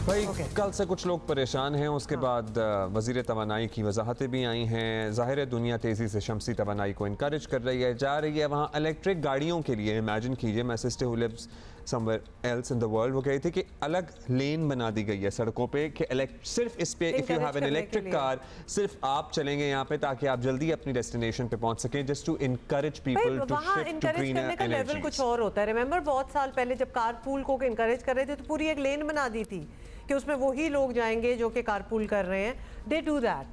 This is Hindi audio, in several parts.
भाई कल से कुछ लोग परेशान हैं, उसके बाद वज़ीर तवानाई की वजाहतें भी आई हैं। ज़ाहिर है दुनिया तेज़ी से शमसी तवानाई को इनकरेज कर रही है, जा रही है वहाँ इलेक्ट्रिक गाड़ियों के लिए। इमेजिन कीजिए, my sister who lives somewhere else in the world, वो कही थी कि अलग लेन बना दी गई है सड़कों पे कि सिर्फ इस पे if you have an electric car सिर्फ आप चलेंगे यहाँ पे ताकि आप जल्दी अपनी डेस्टिनेशन पे पहुँच सकें, just to encourage people to shift to greener energy. Level कुछ और होता है। रिमेंबर बहुत साल पहले जब कारपूल को इनकरेज कर रहे थे तो पूरी एक लेन बना दी थी कि उसमें वही लोग जाएंगे जो कि कारपूल कर रहे हैं। They do that.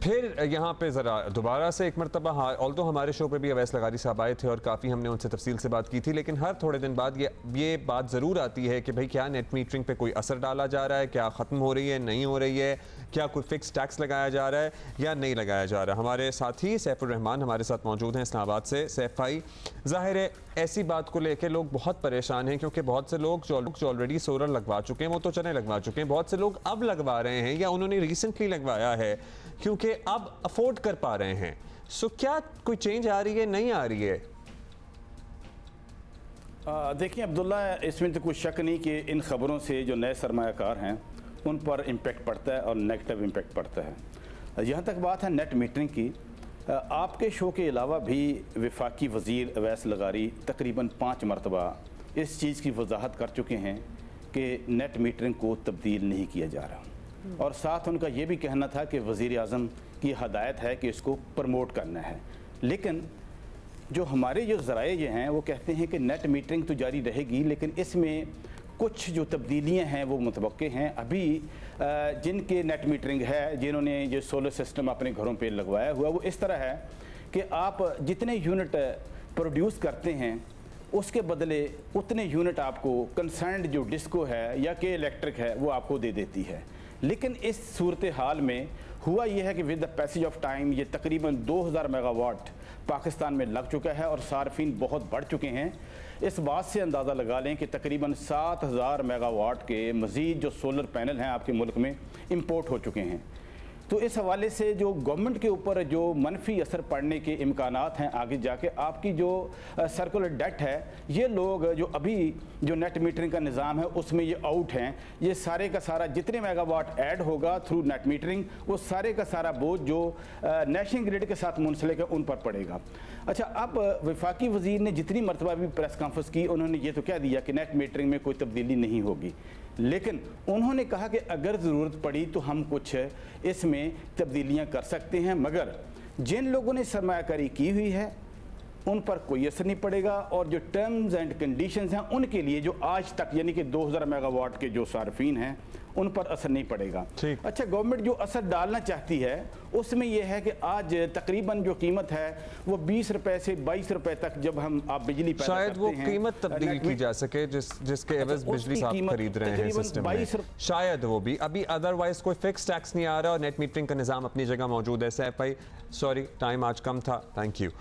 फिर यहाँ पे ज़रा दोबारा से एक मरतबा, ऑल्दो हमारे शो पे भी अवैस लगारी साहब आए थे और काफ़ी हमने उनसे तफसील से बात की थी, लेकिन हर थोड़े दिन बाद ये बात ज़रूर आती है कि भाई क्या नेट मीटरिंग पे कोई असर डाला जा रहा है, क्या ख़त्म हो रही है, नहीं हो रही है, क्या कोई फिक्स टैक्स लगाया जा रहा है या नहीं लगाया जा रहा है। हमारे साथी सैफुर रहमान हमारे साथ मौजूद हैं इस्लामाबाद से। सैफ भाई, ज़ाहिर है ऐसी बात को लेकर लोग बहुत परेशान हैं क्योंकि बहुत से लोग जो ऑलरेडी सोलर लगवा चुके हैं वो तो चले लगवा चुके हैं, बहुत से लोग अब लगवा रहे हैं या उन्होंने रिसेंटली लगवाया है क्योंकि अब अफोर्ड कर पा रहे हैं। क्या कोई चेंज आ रही है, नहीं आ रही है? देखिए अब्दुल्ला, इसमें तो कोई शक नहीं कि इन खबरों से जो नए सरमायाकार हैं उन पर इम्पेक्ट पड़ता है और नेगेटिव इम्पेक्ट पड़ता है। यहाँ तक बात है नेट मीटरिंग की, आपके शो के अलावा भी वफाकी वज़ीर अवैस लगारी तकरीबन 5 मरतबा इस चीज़ की वजाहत कर चुके हैं कि नेट मीटरिंग को तब्दील नहीं किया जा रहा, और साथ उनका ये भी कहना था कि वज़ीर आज़म की हदायत है कि इसको प्रमोट करना है। लेकिन जो हमारे जो ज़राए ये हैं वो कहते हैं कि नेट मीटरिंग तो जारी रहेगी, लेकिन इसमें कुछ जो तब्दीलियाँ हैं वो मुतवक्के हैं। अभी जिनके नेट मीटरिंग है, जिन्होंने जो सोलर सिस्टम अपने घरों पे लगवाया हुआ, वो इस तरह है कि आप जितने यूनिट प्रोड्यूस करते हैं उसके बदले उतने यूनिट आपको कंसर्न्ड जो डिस्को है या के इलेक्ट्रिक है वो आपको दे देती है। लेकिन इस सूरत हाल में हुआ यह है कि with the passage of time ये तकरीबन 2000 मेगावाट पाकिस्तान में लग चुका है और सार्फिन बहुत बढ़ चुके हैं। इस बात से अंदाज़ा लगा लें कि तकरीबन 7000 मेगावाट के मज़ीद जो सोलर पैनल हैं आपके मुल्क में इंपोर्ट हो चुके हैं। तो इस हवाले से जो गवर्नमेंट के ऊपर जो मनफी असर पड़ने के इम्कानात हैं आगे जाके, आपकी जो सर्कुलर डेट है, ये लोग जो अभी जो नेट मीटरिंग का निज़ाम है उसमें ये आउट हैं, ये सारे का सारा जितने मेगावाट ऐड होगा थ्रू नेट मीटरिंग वो सारे का सारा बोझ जो नेशनल ग्रिड के साथ मुंसलिक है उन पर पड़ेगा। अच्छा, अब वफाकी वज़ीर ने जितनी मरतबा भी प्रेस कॉन्फ्रेंस की उन्होंने ये तो कह दिया कि नेट मीटरिंग में कोई तब्दीली नहीं होगी, लेकिन उन्होंने कहा कि अगर ज़रूरत पड़ी तो हम कुछ इसमें तब्दीलियां कर सकते हैं, मगर जिन लोगों ने सरमायाकारी की हुई है उन पर कोई असर नहीं पड़ेगा, और जो टर्म्स एंड कंडीशंस हैं उनके लिए जो आज तक यानी कि 2000 मेगावाट के जो सार्फिन हैं उन पर असर नहीं पड़ेगा। अच्छा, गवर्नमेंट जो असर डालना चाहती है उसमें यह है कि आज तकरीबन जो कीमत है वो 20 रुपए से 22 रुपए तक जब हम आप बिजली पैदा शायद करते वो हैं, कीमत तब्दील की जा सके जिसके एवज बिजली आप खरीद रहे हैं सिस्टम में, शायद वो भी अभी अदरवाइज कोई फिक्स टैक्स नहीं आ रहा और नेट मीटरिंग का निज़ाम अपनी जगह मौजूद है। सैफ भाई सॉरी टाइम आज कम था, थैंक यू।